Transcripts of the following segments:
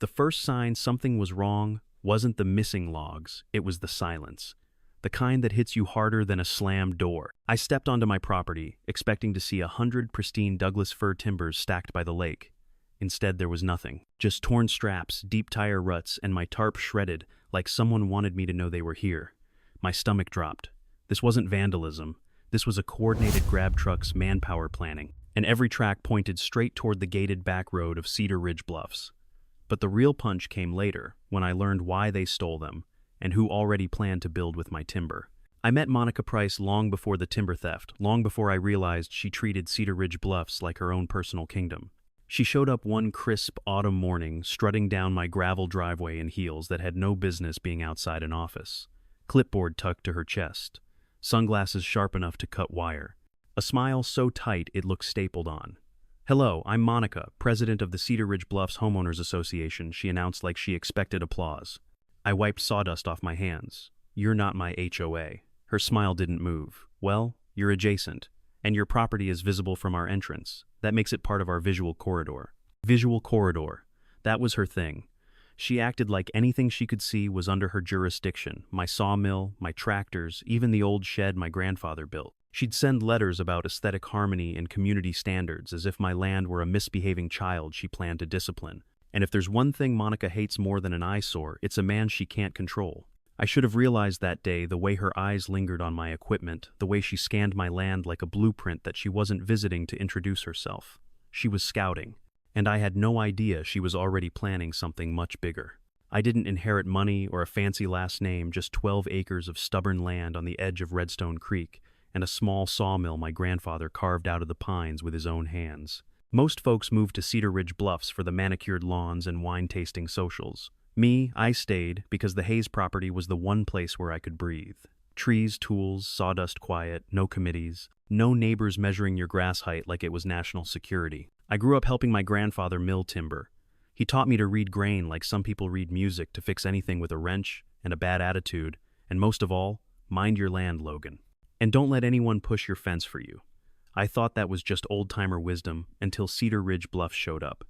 The first sign something was wrong wasn't the missing logs, it was the silence. The kind that hits you harder than a slammed door. I stepped onto my property, expecting to see 100 pristine Douglas fir timbers stacked by the lake. Instead, there was nothing. Just torn straps, deep tire ruts, and my tarp shredded like someone wanted me to know they were here. My stomach dropped. This wasn't vandalism. This was a coordinated grab truck's manpower planning, and every track pointed straight toward the gated back road of Cedar Ridge Bluffs. But the real punch came later, when I learned why they stole them, and who already planned to build with my timber. I met Monica Price long before the timber theft, long before I realized she treated Cedar Ridge Bluffs like her own personal kingdom. She showed up one crisp autumn morning, strutting down my gravel driveway in heels that had no business being outside an office. Clipboard tucked to her chest, sunglasses sharp enough to cut wire, a smile so tight it looked stapled on. "Hello, I'm Monica, president of the Cedar Ridge Bluffs Homeowners Association," she announced like she expected applause. I wiped sawdust off my hands. "You're not my HOA. Her smile didn't move. "Well, you're adjacent, and your property is visible from our entrance. That makes it part of our visual corridor." Visual corridor. That was her thing. She acted like anything she could see was under her jurisdiction. My sawmill, my tractors, even the old shed my grandfather built. She'd send letters about aesthetic harmony and community standards as if my land were a misbehaving child she planned to discipline. And if there's one thing Monica hates more than an eyesore, it's a man she can't control. I should have realized that day the way her eyes lingered on my equipment, the way she scanned my land like a blueprint that she wasn't visiting to introduce herself. She was scouting, and I had no idea she was already planning something much bigger. I didn't inherit money or a fancy last name, just 12 acres of stubborn land on the edge of Redstone Creek, and a small sawmill my grandfather carved out of the pines with his own hands. Most folks moved to Cedar Ridge Bluffs for the manicured lawns and wine-tasting socials. Me, I stayed because the Hayes property was the one place where I could breathe. Trees, tools, sawdust quiet, no committees, no neighbors measuring your grass height like it was national security. I grew up helping my grandfather mill timber. He taught me to read grain like some people read music, to fix anything with a wrench and a bad attitude, and most of all, mind your land, Logan. And don't let anyone push your fence for you. I thought that was just old-timer wisdom until Cedar Ridge Bluffs showed up.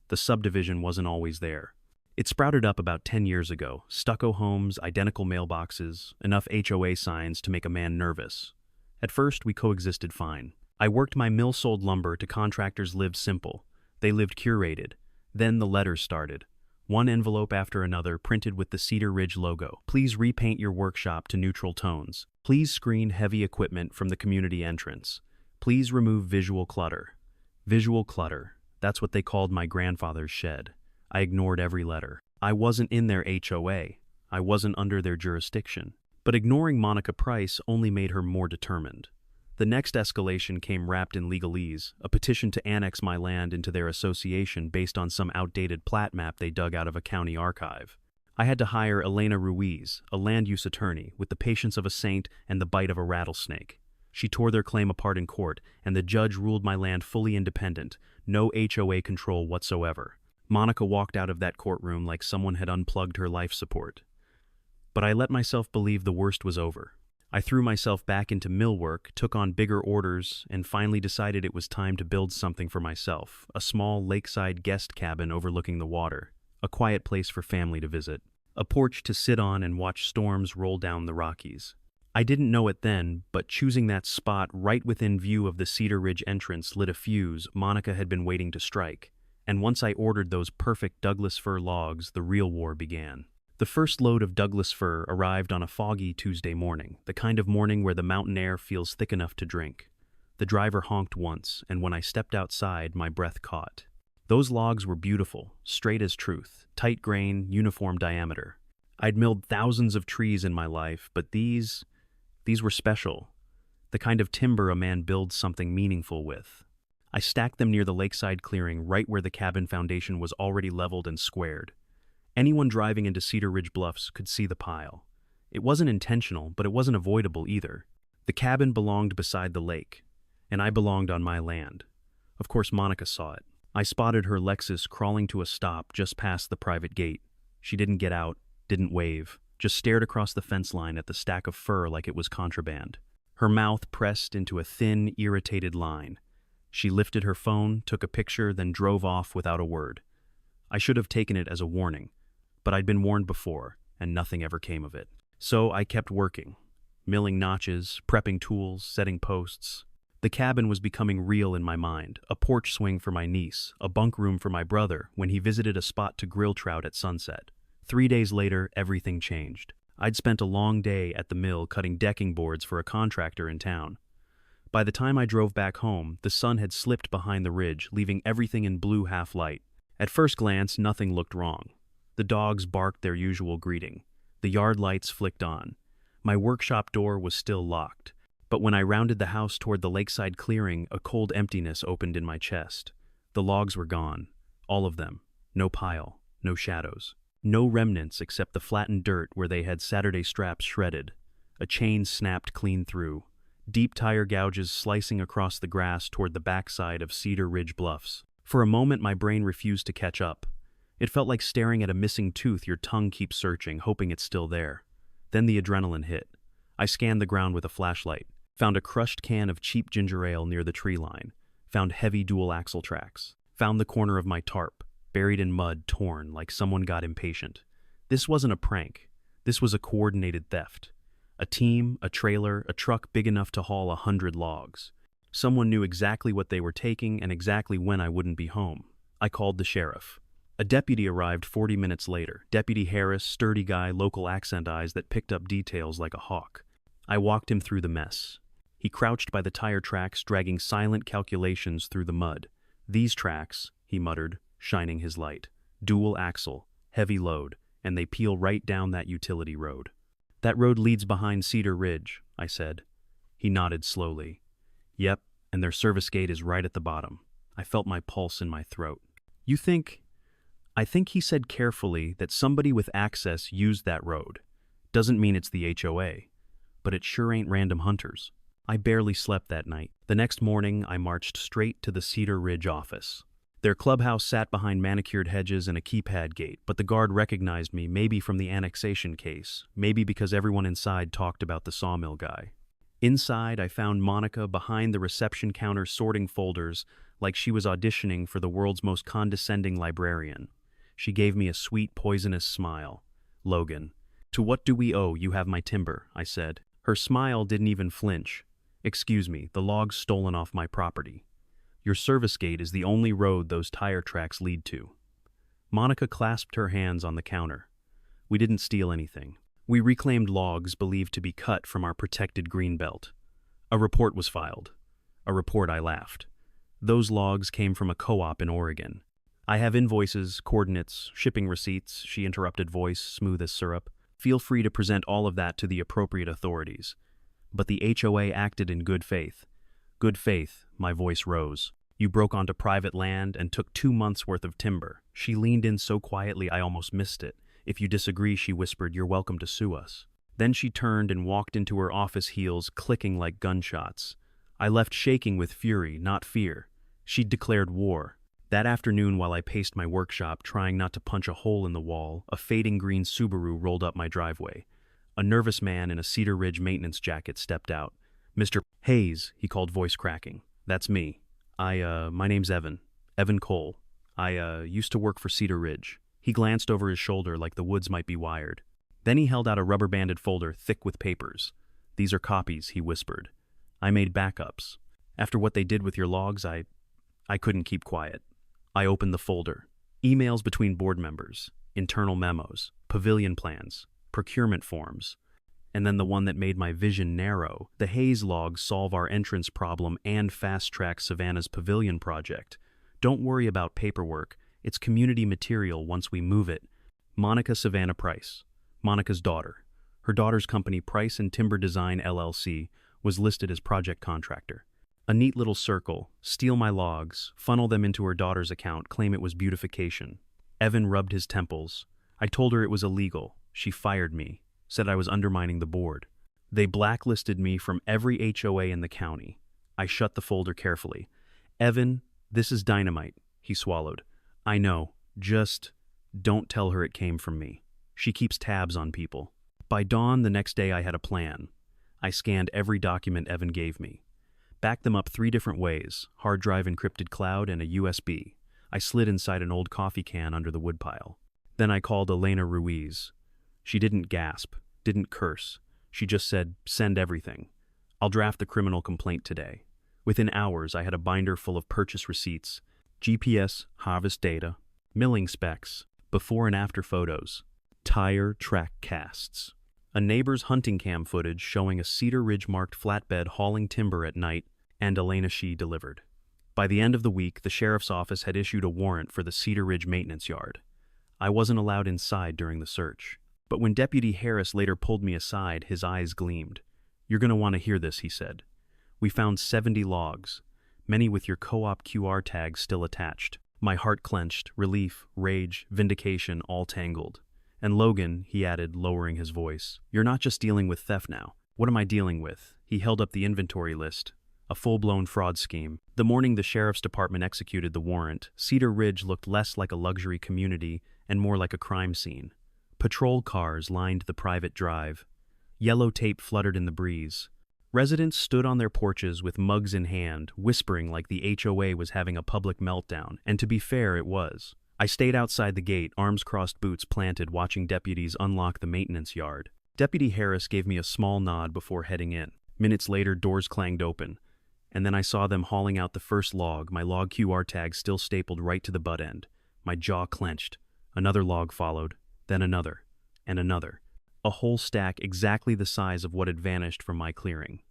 The subdivision wasn't always there. It sprouted up about 10 years ago, stucco homes, identical mailboxes, enough HOA signs to make a man nervous. At first, we coexisted fine. I worked my mill sold lumber to contractors lived simple. They lived curated. Then the letters started. One envelope after another printed with the Cedar Ridge logo. Please repaint your workshop to neutral tones. Please screen heavy equipment from the community entrance. Please remove visual clutter. Visual clutter. That's what they called my grandfather's shed. I ignored every letter. I wasn't in their HOA. I wasn't under their jurisdiction. But ignoring Monica Price only made her more determined. The next escalation came wrapped in legalese, a petition to annex my land into their association based on some outdated plat map they dug out of a county archive. I had to hire Elena Ruiz, a land use attorney, with the patience of a saint and the bite of a rattlesnake. She tore their claim apart in court, and the judge ruled my land fully independent, no HOA control whatsoever. Monica walked out of that courtroom like someone had unplugged her life support. But I let myself believe the worst was over. I threw myself back into mill work, took on bigger orders, and finally decided it was time to build something for myself, a small lakeside guest cabin overlooking the water, a quiet place for family to visit, a porch to sit on and watch storms roll down the Rockies. I didn't know it then, but choosing that spot right within view of the Cedar Ridge entrance lit a fuse Monica had been waiting to strike. And once I ordered those perfect Douglas fir logs, the real war began. The first load of Douglas fir arrived on a foggy Tuesday morning, the kind of morning where the mountain air feels thick enough to drink. The driver honked once, and when I stepped outside, my breath caught. Those logs were beautiful, straight as truth, tight grain, uniform diameter. I'd milled thousands of trees in my life, but these were special. The kind of timber a man builds something meaningful with. I stacked them near the lakeside clearing, right where the cabin foundation was already leveled and squared. Anyone driving into Cedar Ridge Bluffs could see the pile. It wasn't intentional, but it wasn't avoidable either. The cabin belonged beside the lake, and I belonged on my land. Of course, Monica saw it. I spotted her Lexus crawling to a stop just past the private gate. She didn't get out, didn't wave, just stared across the fence line at the stack of fur like it was contraband. Her mouth pressed into a thin, irritated line. She lifted her phone, took a picture, then drove off without a word. I should have taken it as a warning, but I'd been warned before, and nothing ever came of it. So I kept working, milling notches, prepping tools, setting posts. The cabin was becoming real in my mind, a porch swing for my niece, a bunk room for my brother when he visited a spot to grill trout at sunset. 3 days later, everything changed. I'd spent a long day at the mill cutting decking boards for a contractor in town. By the time I drove back home, the sun had slipped behind the ridge, leaving everything in blue half-light. At first glance, nothing looked wrong. The dogs barked their usual greeting. The yard lights flicked on. My workshop door was still locked. But when I rounded the house toward the lakeside clearing, a cold emptiness opened in my chest. The logs were gone. All of them. No pile. No shadows. No remnants except the flattened dirt where they had Saturday straps shredded. A chain snapped clean through. Deep tire gouges slicing across the grass toward the backside of Cedar Ridge Bluffs. For a moment, my brain refused to catch up. It felt like staring at a missing tooth your tongue keeps searching, hoping it's still there. Then the adrenaline hit. I scanned the ground with a flashlight. Found a crushed can of cheap ginger ale near the tree line. Found heavy dual axle tracks. Found the corner of my tarp, buried in mud, torn like someone got impatient. This wasn't a prank. This was a coordinated theft. A team, a trailer, a truck big enough to haul 100 logs. Someone knew exactly what they were taking and exactly when I wouldn't be home. I called the sheriff. A deputy arrived 40 minutes later. Deputy Harris, sturdy guy, local accent eyes that picked up details like a hawk. I walked him through the mess. He crouched by the tire tracks, dragging silent calculations through the mud. These tracks, he muttered, shining his light. Dual axle, heavy load, and they peel right down that utility road. That road leads behind Cedar Ridge, I said. He nodded slowly. Yep, and their service gate is right at the bottom. I felt my pulse in my throat. You think... I think he said carefully that somebody with access used that road. Doesn't mean it's the HOA, but it sure ain't random hunters. I barely slept that night. The next morning, I marched straight to the Cedar Ridge office. Their clubhouse sat behind manicured hedges and a keypad gate, but the guard recognized me, maybe from the annexation case, maybe because everyone inside talked about the sawmill guy. Inside, I found Monica behind the reception counter sorting folders like she was auditioning for the world's most condescending librarian. She gave me a sweet, poisonous smile. Logan. To what do we owe? You have my timber, I said. Her smile didn't even flinch. Excuse me, the log's stolen off my property. Your service gate is the only road those tire tracks lead to. Monica clasped her hands on the counter. We didn't steal anything. We reclaimed logs believed to be cut from our protected greenbelt. A report was filed. A report, I laughed. Those logs came from a co-op in Oregon. I have invoices, coordinates, shipping receipts, she interrupted, voice smooth as syrup. Feel free to present all of that to the appropriate authorities. But the HOA acted in good faith. Good faith, my voice rose. You broke onto private land and took 2 months' worth of timber. She leaned in so quietly I almost missed it. If you disagree, she whispered, you're welcome to sue us. Then she turned and walked into her office, heels clicking like gunshots. I left shaking with fury, not fear. She'd declared war. That afternoon, while I paced my workshop, trying not to punch a hole in the wall, a fading green Subaru rolled up my driveway. A nervous man in a Cedar Ridge maintenance jacket stepped out. Mr. Hayes, he called, voice cracking. That's me. My name's Evan. Evan Cole. I used to work for Cedar Ridge. He glanced over his shoulder like the woods might be wired. Then he held out a rubber-banded folder thick with papers. These are copies, he whispered. I made backups. After what they did with your logs, I couldn't keep quiet. I opened the folder. Emails between board members, internal memos, pavilion plans, procurement forms, and then the one that made my vision narrow. The Hayes logs solve our entrance problem and fast-track Savannah's pavilion project. Don't worry about paperwork. It's community material once we move it. Monica Savannah Price, Monica's daughter. Her daughter's company, Price and Timber Design LLC, was listed as project contractor. A neat little circle, steal my logs, funnel them into her daughter's account, claim it was beautification. Evan rubbed his temples. I told her it was illegal. She fired me, said I was undermining the board. They blacklisted me from every HOA in the county. I shut the folder carefully. Evan, this is dynamite, he swallowed. I know, just don't tell her it came from me. She keeps tabs on people. By dawn the next day I had a plan. I scanned every document Evan gave me. Backed them up 3 different ways, hard drive, encrypted cloud, and a USB. I slid inside an old coffee can under the woodpile. Then I called Elena Ruiz. She didn't gasp, didn't curse. She just said, "Send everything. I'll draft the criminal complaint today." Within hours, I had a binder full of purchase receipts, GPS, harvest data, milling specs, before and after photos, tire track casts, a neighbor's hunting cam footage showing a Cedar Ridge-marked flatbed hauling timber at night, and Elena she delivered. By the end of the week, the sheriff's office had issued a warrant for the Cedar Ridge maintenance yard. I wasn't allowed inside during the search. But when Deputy Harris later pulled me aside, his eyes gleamed. "You're going to want to hear this," he said. "We found 70 logs, many with your co-op QR tags still attached." My heart clenched, relief, rage, vindication, all tangled. "And Logan," he added, lowering his voice, "you're not just dealing with theft now. What am I dealing with?" He held up the inventory list. A full-blown fraud scheme. The morning the sheriff's department executed the warrant, Cedar Ridge looked less like a luxury community and more like a crime scene. Patrol cars lined the private drive. Yellow tape fluttered in the breeze. Residents stood on their porches with mugs in hand, whispering like the HOA was having a public meltdown, and to be fair, it was. I stayed outside the gate, arms crossed, boots planted, watching deputies unlock the maintenance yard. Deputy Harris gave me a small nod before heading in. Minutes later, doors clanged open, and then I saw them hauling out the first log, my log QR tag still stapled right to the butt end. My jaw clenched. Another log followed, then another, and another. A whole stack exactly the size of what had vanished from my clearing.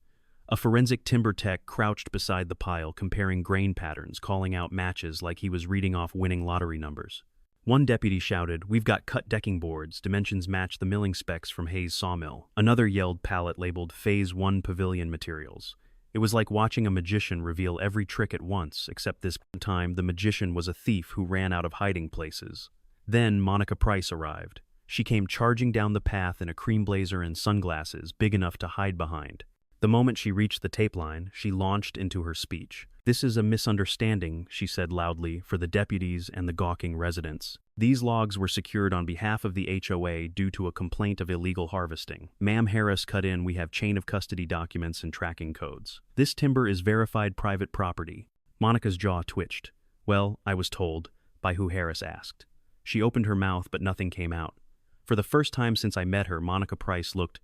A forensic timber tech crouched beside the pile, comparing grain patterns, calling out matches like he was reading off winning lottery numbers. One deputy shouted, "We've got cut decking boards, dimensions match the milling specs from Hayes Sawmill." Another yelled pallet labeled Phase 1 Pavilion Materials. It was like watching a magician reveal every trick at once, except this time the magician was a thief who ran out of hiding places. Then Monica Price arrived. She came charging down the path in a cream blazer and sunglasses big enough to hide behind. The moment she reached the tape line, she launched into her speech. "This is a misunderstanding," she said loudly, for the deputies and the gawking residents. "These logs were secured on behalf of the HOA due to a complaint of illegal harvesting. Ma'am Harris cut in, we have chain of custody documents and tracking codes. This timber is verified private property." Monica's jaw twitched. "Well, I was told." "By who?" Harris asked. She opened her mouth, but nothing came out. For the first time since I met her, Monica Price looked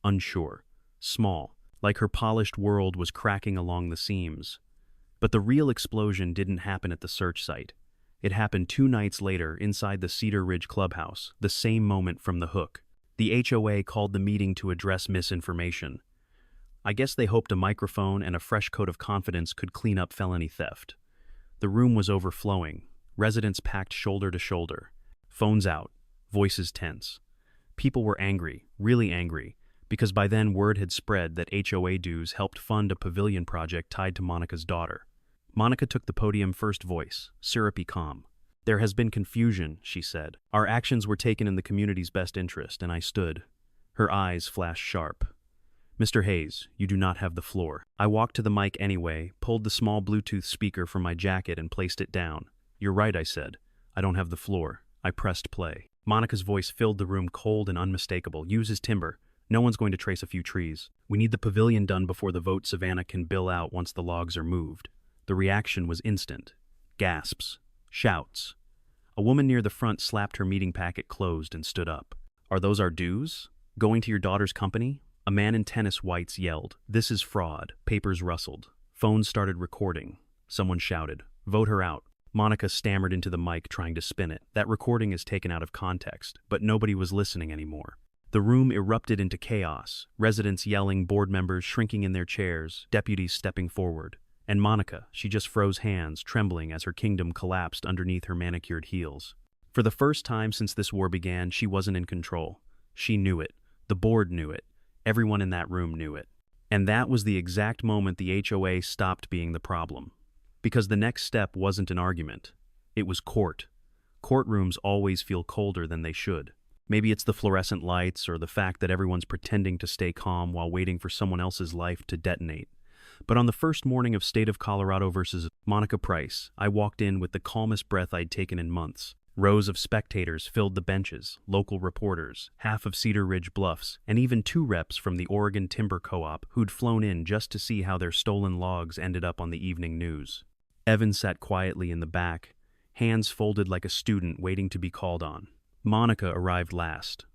unsure, small, like her polished world was cracking along the seams. But the real explosion didn't happen at the search site. It happened 2 nights later inside the Cedar Ridge clubhouse, the same moment from the hook. The HOA called the meeting to address misinformation. I guess they hoped a microphone and a fresh coat of confidence could clean up felony theft. The room was overflowing, residents packed shoulder to shoulder, phones out, voices tense. People were angry, really angry, because by then word had spread that HOA dues helped fund a pavilion project tied to Monica's daughter. Monica took the podium first, voice syrupy calm. "There has been confusion," she said. "Our actions were taken in the community's best interest," and I stood. Her eyes flashed sharp. "Mr. Hayes, you do not have the floor." I walked to the mic anyway, pulled the small Bluetooth speaker from my jacket and placed it down. "You're right," I said. "I don't have the floor." I pressed play. Monica's voice filled the room, cold and unmistakable. "Use his timber. No one's going to trace a few trees. We need the pavilion done before the vote Savannah can bill out once the logs are moved." The reaction was instant. Gasps. Shouts. A woman near the front slapped her meeting packet closed and stood up. "Are those our dues? Going to your daughter's company?" A man in tennis whites yelled, "This is fraud." Papers rustled. Phones started recording. Someone shouted, "Vote her out." Monica stammered into the mic, trying to spin it. That recording is taken out of context, but nobody was listening anymore. The room erupted into chaos, residents yelling, board members shrinking in their chairs, deputies stepping forward. And Monica, she just froze hands, trembling as her kingdom collapsed underneath her manicured heels. For the first time since this war began, she wasn't in control. She knew it. The board knew it. Everyone in that room knew it. And that was the exact moment the HOA stopped being the problem. Because the next step wasn't an argument. It was court. Courtrooms always feel colder than they should. Maybe it's the fluorescent lights or the fact that everyone's pretending to stay calm while waiting for someone else's life to detonate. But on the first morning of State of Colorado versus Monica Price, I walked in with the calmest breath I'd taken in months. Rows of spectators filled the benches, local reporters, half of Cedar Ridge Bluffs, and even 2 reps from the Oregon Timber Co-op who'd flown in just to see how their stolen logs ended up on the evening news. Evan sat quietly in the back, hands folded like a student waiting to be called on. Monica arrived last.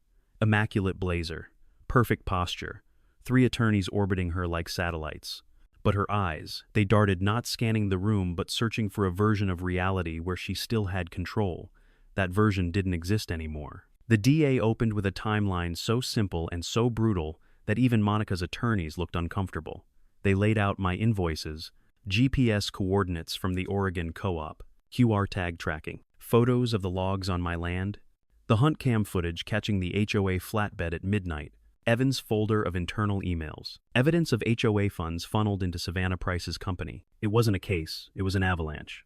Immaculate blazer, perfect posture, 3 attorneys orbiting her like satellites. But her eyes, they darted not scanning the room but searching for a version of reality where she still had control. That version didn't exist anymore. The DA opened with a timeline so simple and so brutal that even Monica's attorneys looked uncomfortable. They laid out my invoices, GPS coordinates from the Oregon co-op, QR tag tracking, photos of the logs on my land, the hunt cam footage catching the HOA flatbed at midnight, Evan's folder of internal emails, evidence of HOA funds funneled into Savannah Price's company. It wasn't a case, it was an avalanche.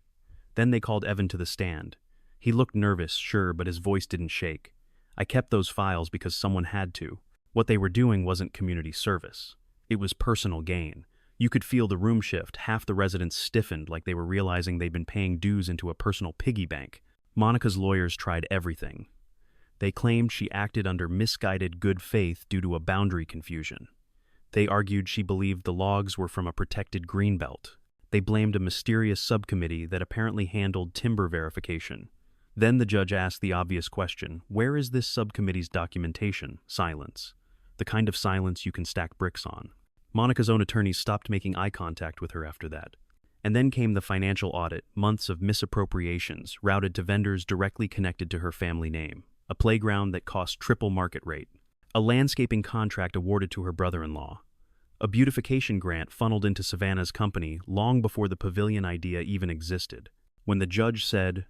Then they called Evan to the stand. He looked nervous, sure, but his voice didn't shake. I kept those files because someone had to. What they were doing wasn't community service. It was personal gain. You could feel the room shift. Half the residents stiffened like they were realizing they'd been paying dues into a personal piggy bank. Monica's lawyers tried everything. They claimed she acted under misguided good faith due to a boundary confusion. They argued she believed the logs were from a protected greenbelt. They blamed a mysterious subcommittee that apparently handled timber verification. Then the judge asked the obvious question, where is this subcommittee's documentation? Silence. The kind of silence you can stack bricks on. Monica's own attorneys stopped making eye contact with her after that. And then came the financial audit, months of misappropriations routed to vendors directly connected to her family name. A playground that cost triple market rate, a landscaping contract awarded to her brother-in-law, a beautification grant funneled into Savannah's company long before the pavilion idea even existed. When the judge said,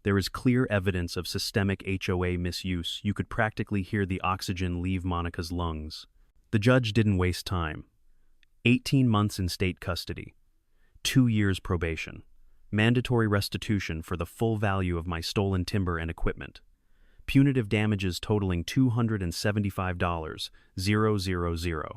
there is clear evidence of systemic HOA misuse, you could practically hear the oxygen leave Monica's lungs. The judge didn't waste time. 18 months in state custody, 2 years probation, mandatory restitution for the full value of my stolen timber and equipment. Punitive damages totaling $275,000.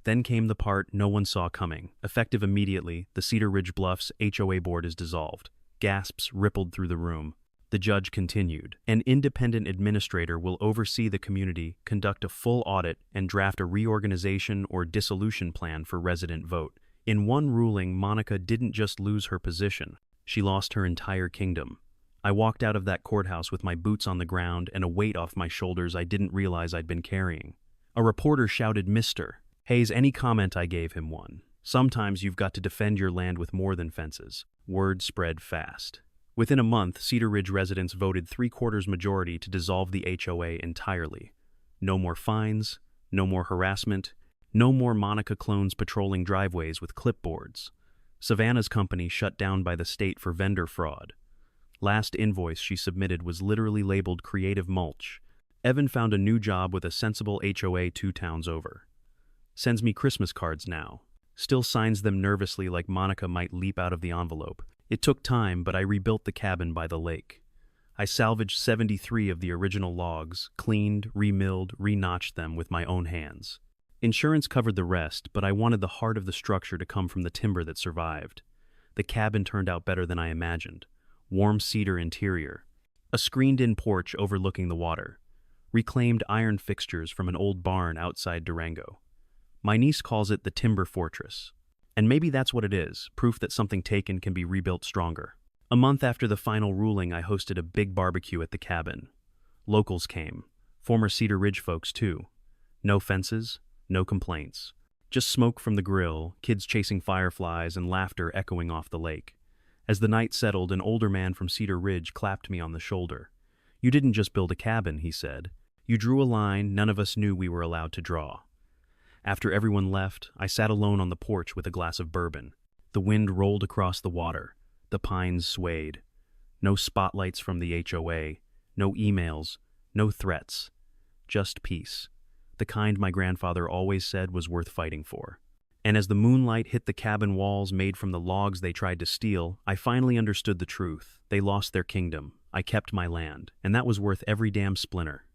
Then came the part no one saw coming. Effective immediately, the Cedar Ridge Bluffs HOA board is dissolved. Gasps rippled through the room. The judge continued. An independent administrator will oversee the community, conduct a full audit, and draft a reorganization or dissolution plan for resident vote. In one ruling, Monica didn't just lose her position. She lost her entire kingdom. I walked out of that courthouse with my boots on the ground and a weight off my shoulders I didn't realize I'd been carrying. A reporter shouted, "Mr. Hayes," any comment I gave him won. Sometimes you've got to defend your land with more than fences. Word spread fast. Within a month, Cedar Ridge residents voted 3/4 majority to dissolve the HOA entirely. No more fines, no more harassment, no more Monica clones patrolling driveways with clipboards. Savannah's company shut down by the state for vendor fraud. Last invoice she submitted was literally labeled creative mulch. Evan found a new job with a sensible HOA 2 towns over. Sends me Christmas cards now. Still signs them nervously like Monica might leap out of the envelope. It took time, but I rebuilt the cabin by the lake. I salvaged 73 of the original logs, cleaned, remilled, re-notched them with my own hands. Insurance covered the rest, but I wanted the heart of the structure to come from the timber that survived. The cabin turned out better than I imagined. Warm cedar interior, a screened-in porch overlooking the water, reclaimed iron fixtures from an old barn outside Durango. My niece calls it the Timber Fortress. And maybe that's what it is, proof that something taken can be rebuilt stronger. A month after the final ruling, I hosted a big barbecue at the cabin. Locals came, former Cedar Ridge folks too. No fences, no complaints. Just smoke from the grill, kids chasing fireflies, and laughter echoing off the lake. As the night settled, an older man from Cedar Ridge clapped me on the shoulder. "You didn't just build a cabin," he said. "You drew a line none of us knew we were allowed to draw." After everyone left, I sat alone on the porch with a glass of bourbon. The wind rolled across the water. The pines swayed. No spotlights from the HOA, no emails, no threats. Just peace. The kind my grandfather always said was worth fighting for. And as the moonlight hit the cabin walls made from the logs they tried to steal, I finally understood the truth. They lost their kingdom. I kept my land, and that was worth every damn splinter.